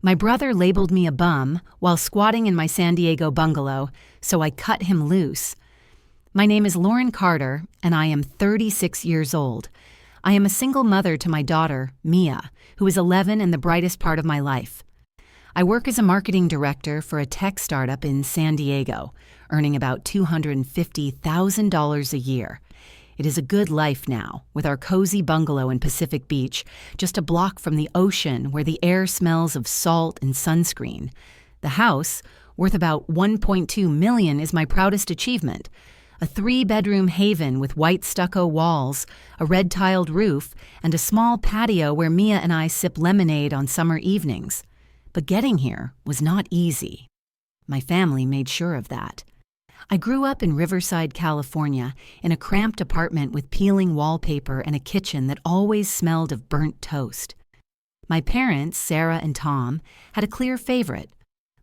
My brother labeled me a bum while squatting in my San Diego bungalow, so I cut him loose. My name is Lauren Carter, and I am 36 years old. I am a single mother to my daughter, Mia, who is 11 and the brightest part of my life. I work as a marketing director for a tech startup in San Diego, earning about $250,000 a year. It is a good life now, with our cozy bungalow in Pacific Beach, just a block from the ocean where the air smells of salt and sunscreen. The house, worth about $1.2 million, is my proudest achievement. A 3-bedroom haven with white stucco walls, a red-tiled roof, and a small patio where Mia and I sip lemonade on summer evenings. But getting here was not easy. My family made sure of that. I grew up in Riverside, California, in a cramped apartment with peeling wallpaper and a kitchen that always smelled of burnt toast. My parents, Sarah and Tom, had a clear favorite,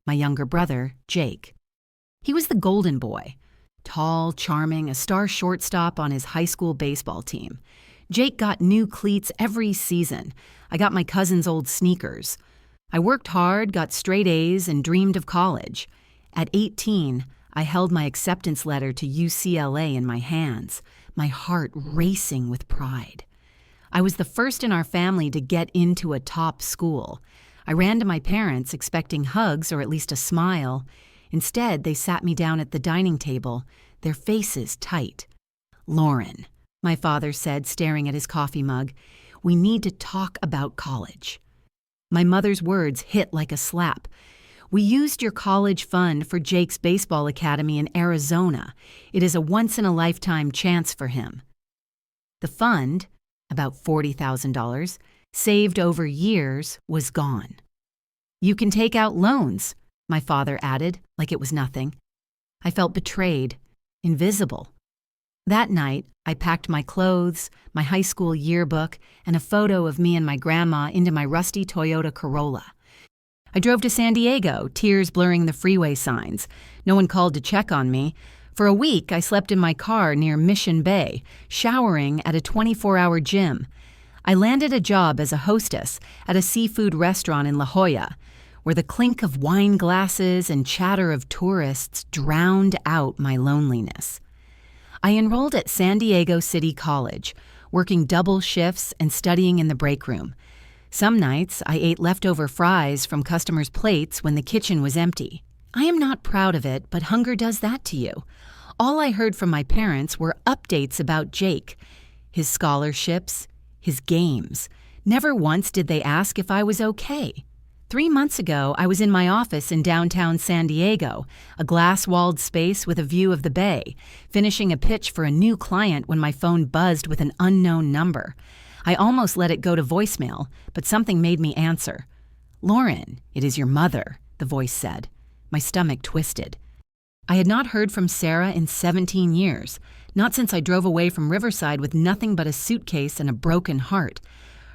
my younger brother, Jake. He was the golden boy, tall, charming, a star shortstop on his high school baseball team. Jake got new cleats every season. I got my cousin's old sneakers. I worked hard, got straight A's, and dreamed of college. At 18, I held my acceptance letter to UCLA in my hands, my heart racing with pride. I was the first in our family to get into a top school. I ran to my parents expecting hugs or at least a smile. Instead, they sat me down at the dining table, their faces tight. "Lauren," my father said, staring at his coffee mug, "we need to talk about college." My mother's words hit like a slap. "We used your college fund for Jake's baseball academy in Arizona. It is a once-in-a-lifetime chance for him." The fund, about $40,000, saved over years, was gone. "You can take out loans," my father added, like it was nothing. I felt betrayed, invisible. That night, I packed my clothes, my high school yearbook, and a photo of me and my grandma into my rusty Toyota Corolla. I drove to San Diego, tears blurring the freeway signs. No one called to check on me. For a week, I slept in my car near Mission Bay, showering at a 24-hour gym. I landed a job as a hostess at a seafood restaurant in La Jolla, where the clink of wine glasses and chatter of tourists drowned out my loneliness. I enrolled at San Diego City College, working double shifts and studying in the break room. Some nights, I ate leftover fries from customers' plates when the kitchen was empty. I am not proud of it, but hunger does that to you. All I heard from my parents were updates about Jake, his scholarships, his games. Never once did they ask if I was okay. 3 months ago, I was in my office in downtown San Diego, a glass-walled space with a view of the bay, finishing a pitch for a new client when my phone buzzed with an unknown number. I almost let it go to voicemail, but something made me answer. "Lauren, it is your mother," the voice said. My stomach twisted. I had not heard from Sarah in 17 years, not since I drove away from Riverside with nothing but a suitcase and a broken heart.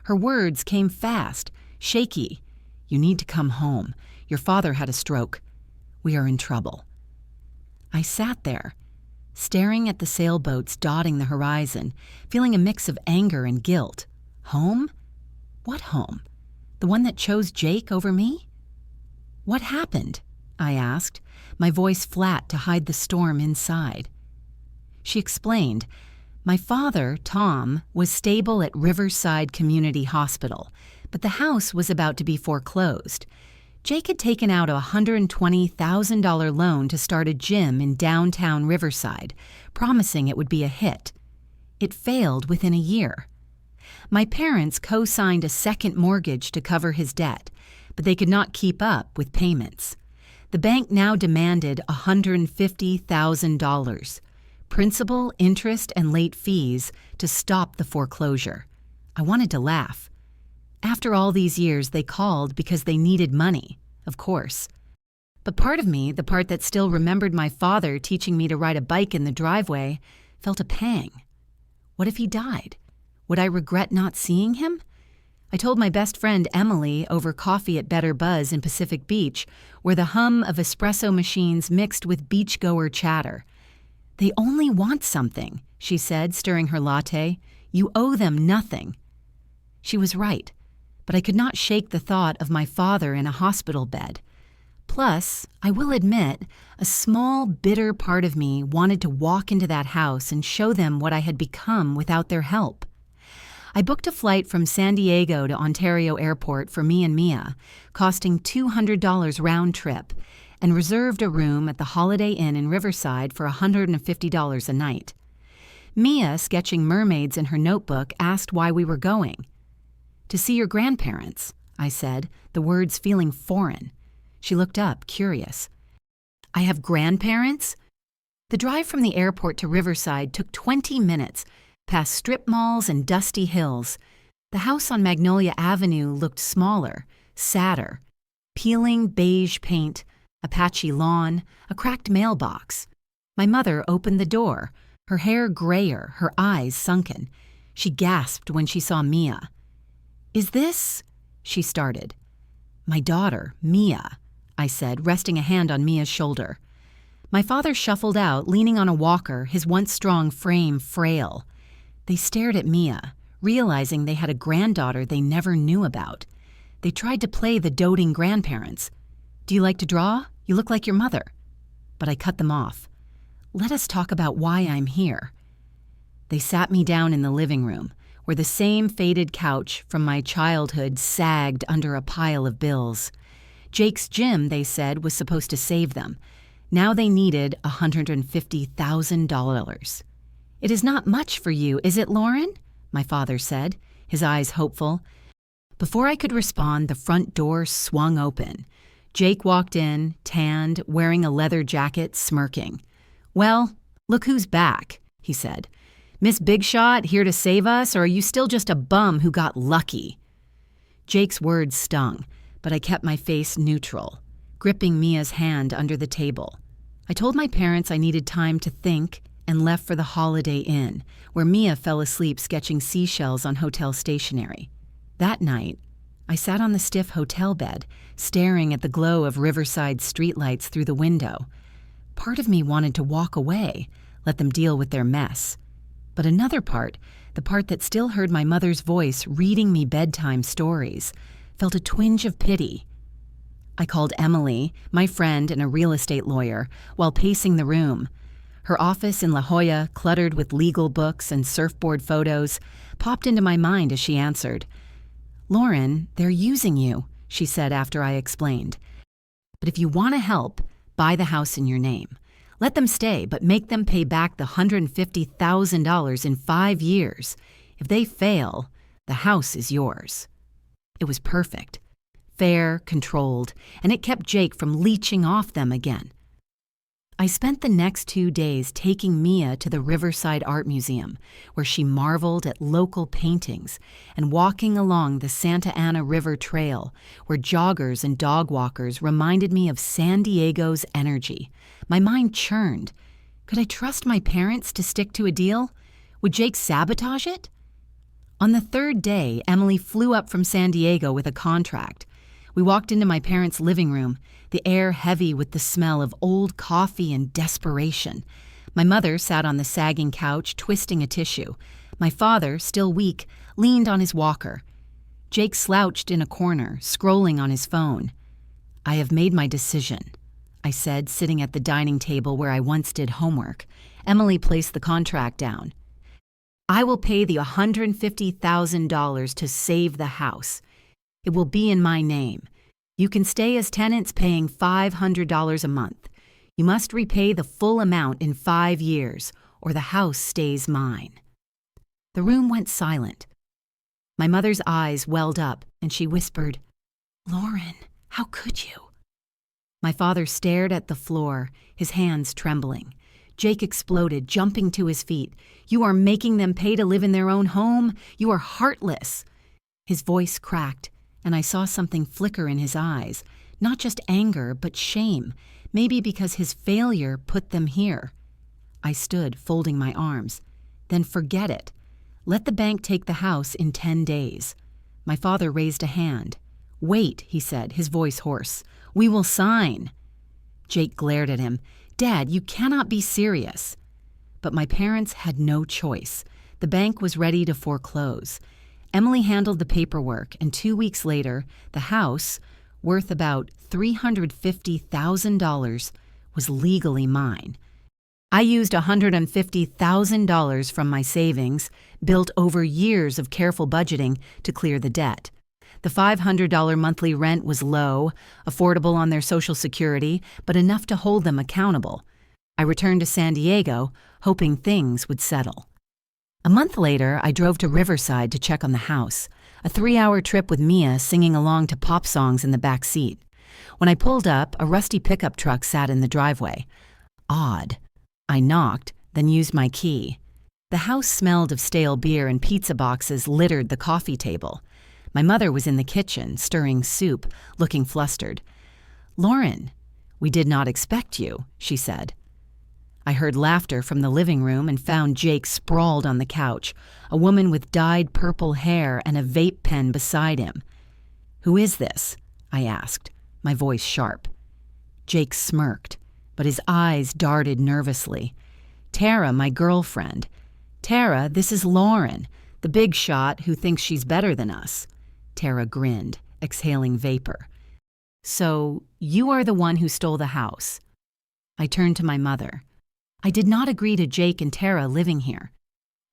Her words came fast, shaky. "You need to come home. Your father had a stroke. We are in trouble." I sat there, staring at the sailboats dotting the horizon, feeling a mix of anger and guilt. Home? What home? The one that chose Jake over me? "What happened?" I asked, my voice flat to hide the storm inside. She explained. My father, Tom, was stable at Riverside Community Hospital, but the house was about to be foreclosed. Jake had taken out a $120,000 loan to start a gym in downtown Riverside, promising it would be a hit. It failed within a year. My parents co-signed a second mortgage to cover his debt, but they could not keep up with payments. The bank now demanded $150,000, principal, interest, and late fees, to stop the foreclosure. I wanted to laugh. After all these years, they called because they needed money, of course. But part of me, the part that still remembered my father teaching me to ride a bike in the driveway, felt a pang. What if he died? Would I regret not seeing him? I told my best friend Emily over coffee at Better Buzz in Pacific Beach, where the hum of espresso machines mixed with beachgoer chatter. "They only want something," she said, stirring her latte. "You owe them nothing." She was right. but I could not shake the thought of my father in a hospital bed. Plus, I will admit, a small, bitter part of me wanted to walk into that house and show them what I had become without their help. I booked a flight from San Diego to Ontario Airport for me and Mia, costing $200 round trip, and reserved a room at the Holiday Inn in Riverside for $150 a night. Mia, sketching mermaids in her notebook, asked why we were going. "To see your grandparents," I said, the words feeling foreign. She looked up, curious. "I have grandparents?" The drive from the airport to Riverside took 20 minutes, past strip malls and dusty hills. The house on Magnolia Avenue looked smaller, sadder. Peeling beige paint, a patchy lawn, a cracked mailbox. My mother opened the door, her hair grayer, her eyes sunken. She gasped when she saw Mia. "Is this—" she started. "My daughter, Mia," I said, resting a hand on Mia's shoulder. My father shuffled out, leaning on a walker, his once strong frame frail. They stared at Mia, realizing they had a granddaughter they never knew about. They tried to play the doting grandparents. "Do you like to draw? You look like your mother." But I cut them off. "Let us talk about why I'm here." They sat me down in the living room, where the same faded couch from my childhood sagged under a pile of bills. Jake's gym, they said, was supposed to save them. Now they needed $150,000. "It is not much for you, is it, Lauren?" my father said, his eyes hopeful. Before I could respond, the front door swung open. Jake walked in, tanned, wearing a leather jacket, smirking. "Well, look who's back," he said. "Miss Big Shot here to save us, or are you still just a bum who got lucky?" Jake's words stung, but I kept my face neutral, gripping Mia's hand under the table. I told my parents I needed time to think and left for the Holiday Inn, where Mia fell asleep sketching seashells on hotel stationery. That night, I sat on the stiff hotel bed, staring at the glow of Riverside streetlights through the window. Part of me wanted to walk away, let them deal with their mess. But another part, the part that still heard my mother's voice reading me bedtime stories, felt a twinge of pity. I called Emily, my friend and a real estate lawyer, while pacing the room. Her office in La Jolla, cluttered with legal books and surfboard photos, popped into my mind as she answered. "Lauren, they're using you," she said after I explained. "But if you want to help, buy the house in your name. Let them stay, but make them pay back the $150,000 in 5 years. If they fail, the house is yours." It was perfect. Fair, controlled, and it kept Jake from leeching off them again. I spent the next 2 days taking Mia to the Riverside Art Museum, where she marveled at local paintings, and walking along the Santa Ana River Trail, where joggers and dog walkers reminded me of San Diego's energy. My mind churned. Could I trust my parents to stick to a deal? Would Jake sabotage it? On the 3rd day, Emily flew up from San Diego with a contract. We walked into my parents' living room, the air heavy with the smell of old coffee and desperation. My mother sat on the sagging couch, twisting a tissue. My father, still weak, leaned on his walker. Jake slouched in a corner, scrolling on his phone. "I have made my decision," I said, sitting at the dining table where I once did homework. Emily placed the contract down. "I will pay the $150,000 to save the house. It will be in my name. You can stay as tenants paying $500 a month. You must repay the full amount in 5 years, or the house stays mine." The room went silent. My mother's eyes welled up, and she whispered, "Lauren, how could you?" My father stared at the floor, his hands trembling. Jake exploded, jumping to his feet. "You are making them pay to live in their own home? You are heartless." His voice cracked, and I saw something flicker in his eyes, not just anger, but shame, maybe because his failure put them here. I stood, folding my arms. "Then forget it. Let the bank take the house in 10 days. My father raised a hand. "Wait," he said, his voice hoarse. "We will sign." Jake glared at him. "Dad, you cannot be serious." But my parents had no choice. The bank was ready to foreclose. Emily handled the paperwork, and 2 weeks later, the house, worth about $350,000, was legally mine. I used $150,000 from my savings, built over years of careful budgeting, to clear the debt. The $500 monthly rent was low, affordable on their Social Security, but enough to hold them accountable. I returned to San Diego, hoping things would settle. A month later, I drove to Riverside to check on the house, a 3-hour trip with Mia singing along to pop songs in the back seat. When I pulled up, a rusty pickup truck sat in the driveway. Odd. I knocked, then used my key. The house smelled of stale beer and pizza boxes littered the coffee table. My mother was in the kitchen, stirring soup, looking flustered. "Lauren, we did not expect you," she said. I heard laughter from the living room and found Jake sprawled on the couch, a woman with dyed purple hair and a vape pen beside him. "Who is this?" I asked, my voice sharp. Jake smirked, but his eyes darted nervously. "Tara, my girlfriend. Tara, this is Lauren, the big shot who thinks she's better than us." Tara grinned, exhaling vapor. "So, you are the one who stole the house." I turned to my mother. "I did not agree to Jake and Tara living here."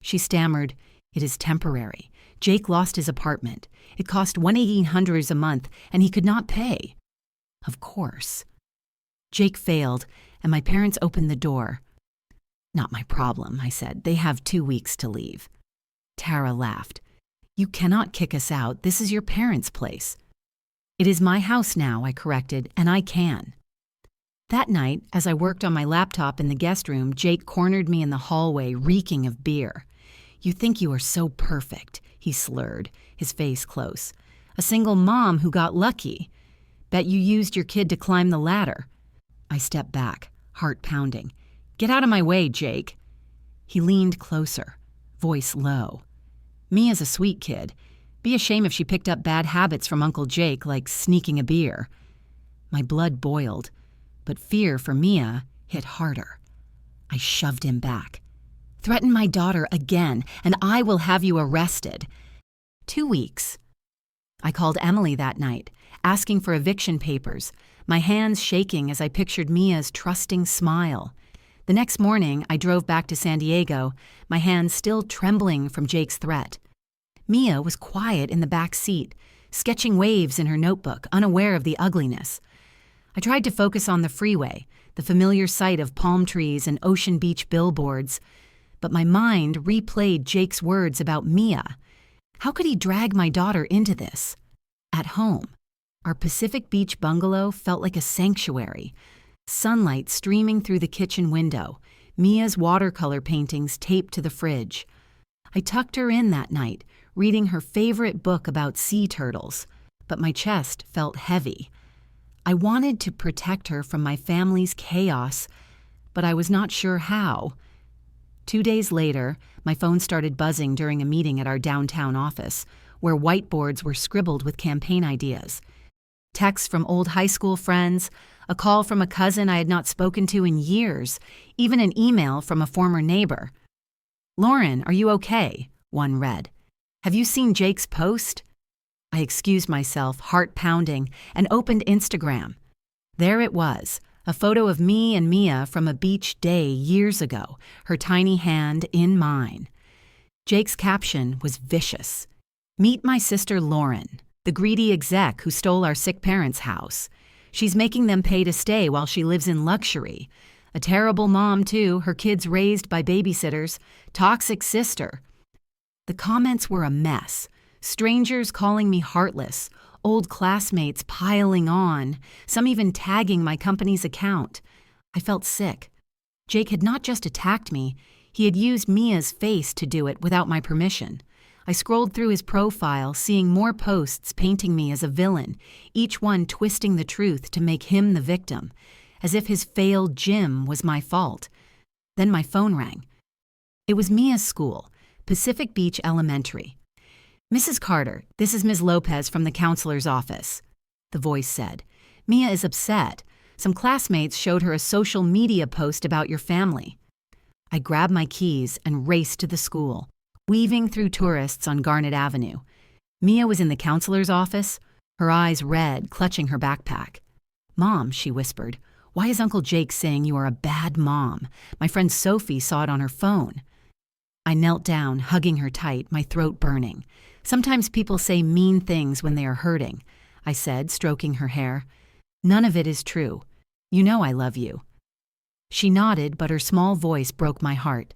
She stammered, "It is temporary. Jake lost his apartment. It cost $1,800 a month, and he could not pay." "Of course." Jake failed, and my parents opened the door. "Not my problem," I said. "They have 2 weeks to leave." Tara laughed. "You cannot kick us out. This is your parents' place." "It is my house now," I corrected, "and I can." That night, as I worked on my laptop in the guest room, Jake cornered me in the hallway, reeking of beer. "You think you are so perfect," he slurred, his face close. "A single mom who got lucky. Bet you used your kid to climb the ladder." I stepped back, heart pounding. "Get out of my way, Jake." He leaned closer, voice low. "Mia's a sweet kid. Be a shame if she picked up bad habits from Uncle Jake, like sneaking a beer." My blood boiled, but fear for Mia hit harder. I shoved him back. "Threaten my daughter again, and I will have you arrested." 2 weeks. I called Emily that night, asking for eviction papers, my hands shaking as I pictured Mia's trusting smile. The next morning, I drove back to San Diego, my hands still trembling from Jake's threat. Mia was quiet in the back seat, sketching waves in her notebook, unaware of the ugliness. I tried to focus on the freeway, the familiar sight of palm trees and Ocean Beach billboards, but my mind replayed Jake's words about Mia. How could he drag my daughter into this? At home, our Pacific Beach bungalow felt like a sanctuary. Sunlight streaming through the kitchen window, Mia's watercolor paintings taped to the fridge. I tucked her in that night, reading her favorite book about sea turtles, but my chest felt heavy. I wanted to protect her from my family's chaos, but I was not sure how. 2 days later, my phone started buzzing during a meeting at our downtown office, where whiteboards were scribbled with campaign ideas. Texts from old high school friends, a call from a cousin I had not spoken to in years, even an email from a former neighbor. "Lauren, are you okay?" one read. "Have you seen Jake's post?" I excused myself, heart pounding, and opened Instagram. There it was, a photo of me and Mia from a beach day years ago, her tiny hand in mine. Jake's caption was vicious. "Meet my sister Lauren, the greedy exec who stole our sick parents' house. She's making them pay to stay while she lives in luxury. A terrible mom, too, her kids raised by babysitters. Toxic sister." The comments were a mess. Strangers calling me heartless, old classmates piling on, some even tagging my company's account. I felt sick. Jake had not just attacked me, he had used Mia's face to do it without my permission. I scrolled through his profile, seeing more posts painting me as a villain, each one twisting the truth to make him the victim, as if his failed gym was my fault. Then my phone rang. It was Mia's school, Pacific Beach Elementary. "Mrs. Carter, this is Ms. Lopez from the counselor's office," the voice said. "Mia is upset. Some classmates showed her a social media post about your family." I grabbed my keys and raced to the school, weaving through tourists on Garnet Avenue. Mia was in the counselor's office, her eyes red, clutching her backpack. "Mom," she whispered, "why is Uncle Jake saying you are a bad mom? My friend Sophie saw it on her phone." I knelt down, hugging her tight, my throat burning. "Sometimes people say mean things when they are hurting," I said, stroking her hair. "None of it is true. You know I love you." She nodded, but her small voice broke my heart.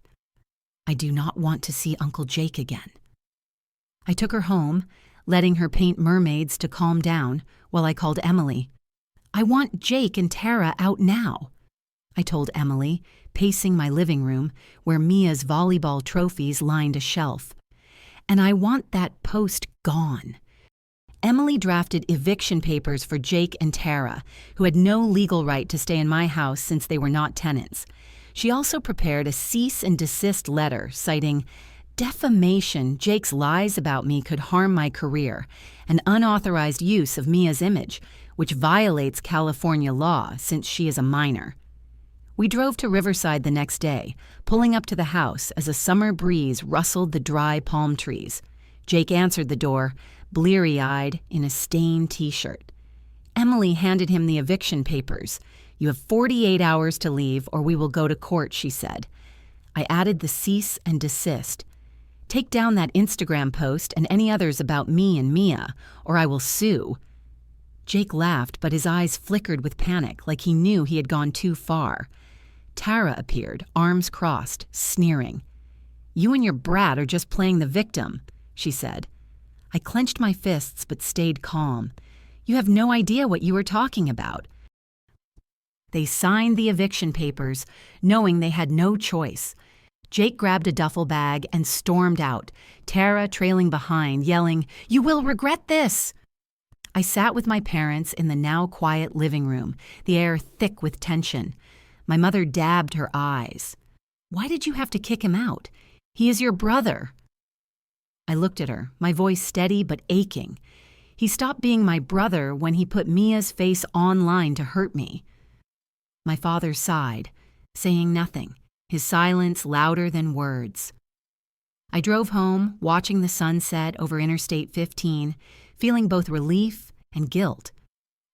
"I do not want to see Uncle Jake again." I took her home, letting her paint mermaids to calm down, while I called Emily. "I want Jake and Tara out now," I told Emily, pacing my living room where Mia's volleyball trophies lined a shelf. "And I want that post gone." Emily drafted eviction papers for Jake and Tara, who had no legal right to stay in my house since they were not tenants. She also prepared a cease and desist letter citing defamation, Jake's lies about me could harm my career, and unauthorized use of Mia's image, which violates California law since she is a minor. We drove to Riverside the next day, pulling up to the house as a summer breeze rustled the dry palm trees. Jake answered the door, bleary-eyed, in a stained t-shirt. Emily handed him the eviction papers. "You have 48 hours to leave or we will go to court," she said. I added the cease and desist. "Take down that Instagram post and any others about me and Mia, or I will sue." Jake laughed, but his eyes flickered with panic, like he knew he had gone too far. Tara appeared, arms crossed, sneering. "You and your brat are just playing the victim," she said. I clenched my fists but stayed calm. "You have no idea what you are talking about." They signed the eviction papers, knowing they had no choice. Jake grabbed a duffel bag and stormed out, Tara trailing behind, yelling, "You will regret this!" I sat with my parents in the now quiet living room, the air thick with tension. My mother dabbed her eyes. "Why did you have to kick him out? He is your brother." I looked at her, my voice steady but aching. "He stopped being my brother when he put Mia's face online to hurt me." My father sighed, saying nothing, his silence louder than words. I drove home, watching the sunset over Interstate 15, feeling both relief and guilt.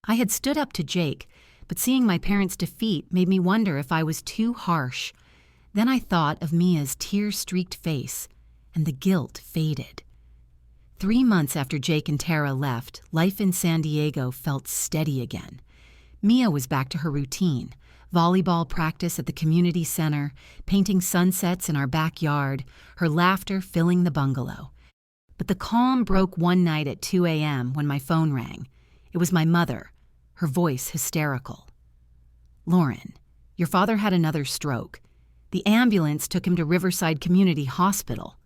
I had stood up to Jake, but seeing my parents' defeat made me wonder if I was too harsh. Then I thought of Mia's tear-streaked face, and the guilt faded. 3 months after Jake and Tara left, life in San Diego felt steady again. Mia was back to her routine, volleyball practice at the community center, painting sunsets in our backyard, her laughter filling the bungalow. But the calm broke one night at 2 a.m. when my phone rang. It was my mother, her voice hysterical. "Lauren, your father had another stroke. The ambulance took him to Riverside Community Hospital."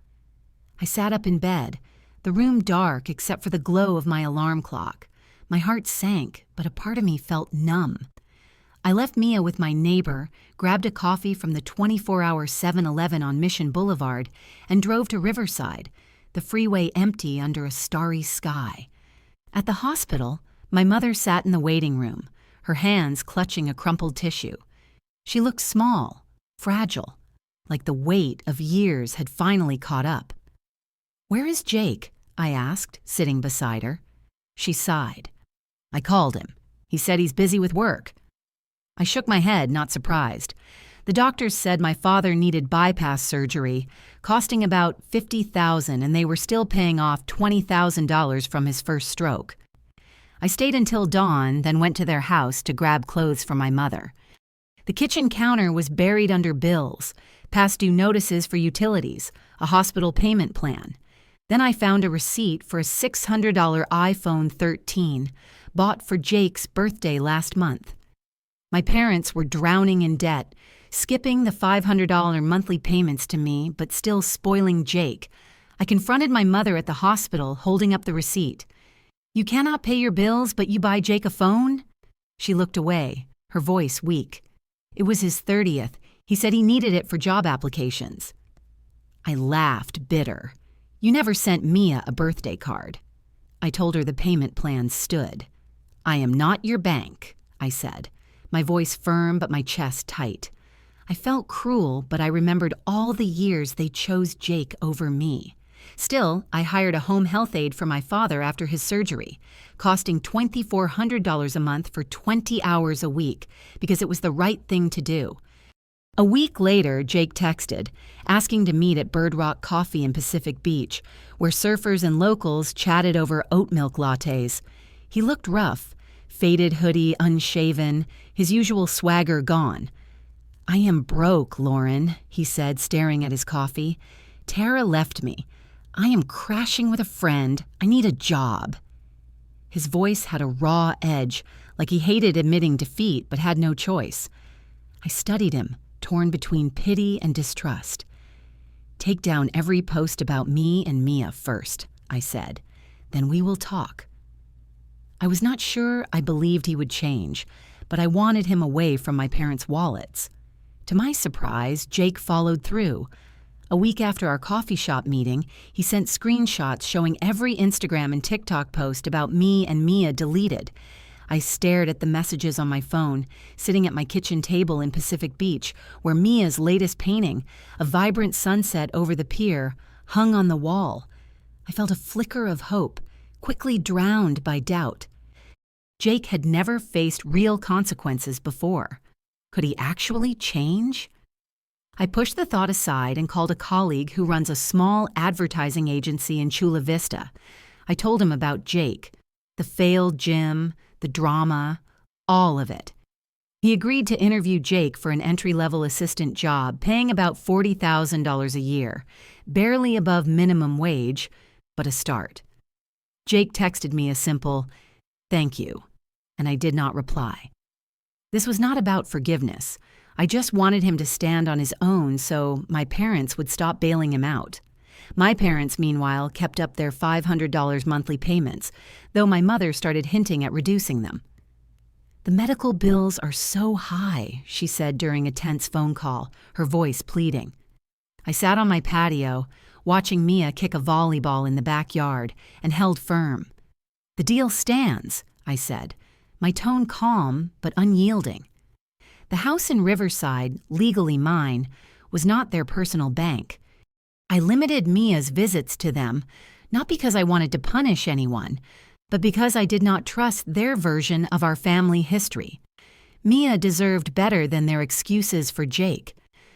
I sat up in bed, the room dark except for the glow of my alarm clock. My heart sank, but a part of me felt numb. I left Mia with my neighbor, grabbed a coffee from the 24-hour 7-Eleven on Mission Boulevard, and drove to Riverside, the freeway empty under a starry sky. At the hospital, my mother sat in the waiting room, her hands clutching a crumpled tissue. She looked small, fragile, like the weight of years had finally caught up. "Where is Jake?" I asked, sitting beside her. She sighed. "I called him. He said he's busy with work." I shook my head, not surprised. The doctors said my father needed bypass surgery, costing about $50,000, and they were still paying off $20,000 from his first stroke. I stayed until dawn, then went to their house to grab clothes for my mother. The kitchen counter was buried under bills, past due notices for utilities, a hospital payment plan. Then I found a receipt for a $600 iPhone 13, bought for Jake's birthday last month. My parents were drowning in debt, skipping the $500 monthly payments to me, but still spoiling Jake. I confronted my mother at the hospital, holding up the receipt. "You cannot pay your bills, but you buy Jake a phone?" She looked away, her voice weak. "It was his 30th. He said he needed it for job applications." I laughed, bitter. "You never sent Mia a birthday card." I told her the payment plan stood. "I am not your bank," I said, my voice firm but my chest tight. I felt cruel, but I remembered all the years they chose Jake over me. Still, I hired a home health aide for my father after his surgery, costing $2,400 a month for 20 hours a week because it was the right thing to do. A week later, Jake texted, asking to meet at Bird Rock Coffee in Pacific Beach, where surfers and locals chatted over oat milk lattes. He looked rough, faded hoodie unshaven, his usual swagger gone. "I am broke, Lauren," he said, staring at his coffee. "Tara left me. I am crashing with a friend. I need a job." His voice had a raw edge, like he hated admitting defeat but had no choice. I studied him, torn between pity and distrust. "Take down every post about me and Mia first," I said. "Then we will talk." I was not sure I believed he would change, but I wanted him away from my parents' wallets. To my surprise, Jake followed through. A week after our coffee shop meeting, he sent screenshots showing every Instagram and TikTok post about me and Mia deleted. I stared at the messages on my phone, sitting at my kitchen table in Pacific Beach, where Mia's latest painting, a vibrant sunset over the pier, hung on the wall. I felt a flicker of hope, quickly drowned by doubt. Jake had never faced real consequences before. Could he actually change? I pushed the thought aside and called a colleague who runs a small advertising agency in Chula Vista. I told him about Jake, the failed gym, the drama, all of it. He agreed to interview Jake for an entry-level assistant job, paying about $40,000 a year, barely above minimum wage, but a start. Jake texted me a simple, "Thank you," and I did not reply. This was not about forgiveness. I just wanted him to stand on his own so my parents would stop bailing him out. My parents, meanwhile, kept up their $500 monthly payments, though my mother started hinting at reducing them. "The medical bills are so high," she said during a tense phone call, her voice pleading. I sat on my patio, watching Mia kick a volleyball in the backyard, and held firm. "The deal stands," I said, my tone calm but unyielding. The house in Riverside, legally mine, was not their personal bank. I limited Mia's visits to them, not because I wanted to punish anyone, but because I did not trust their version of our family history. Mia deserved better than their excuses for Jake.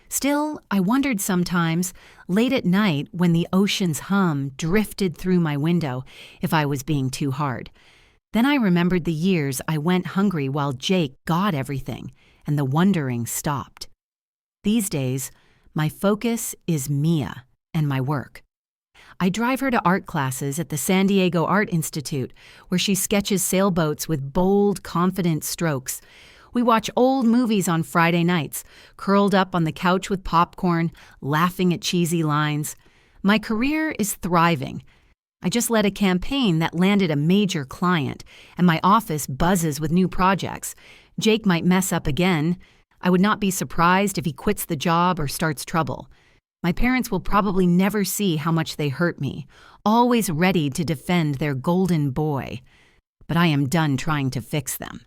Still, I wondered sometimes, late at night when the ocean's hum drifted through my window, if I was being too hard. Then I remembered the years I went hungry while Jake got everything, and the wondering stopped. These days, my focus is Mia and my work. I drive her to art classes at the San Diego Art Institute, where she sketches sailboats with bold, confident strokes. We watch old movies on Friday nights, curled up on the couch with popcorn, laughing at cheesy lines. My career is thriving. I just led a campaign that landed a major client, and my office buzzes with new projects. Jake might mess up again. I would not be surprised if he quits the job or starts trouble. My parents will probably never see how much they hurt me, always ready to defend their golden boy. But I am done trying to fix them.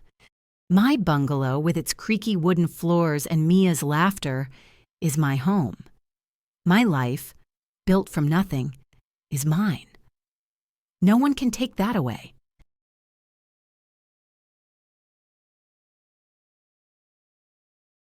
My bungalow, with its creaky wooden floors and Mia's laughter, is my home. My life, built from nothing, is mine. No one can take that away.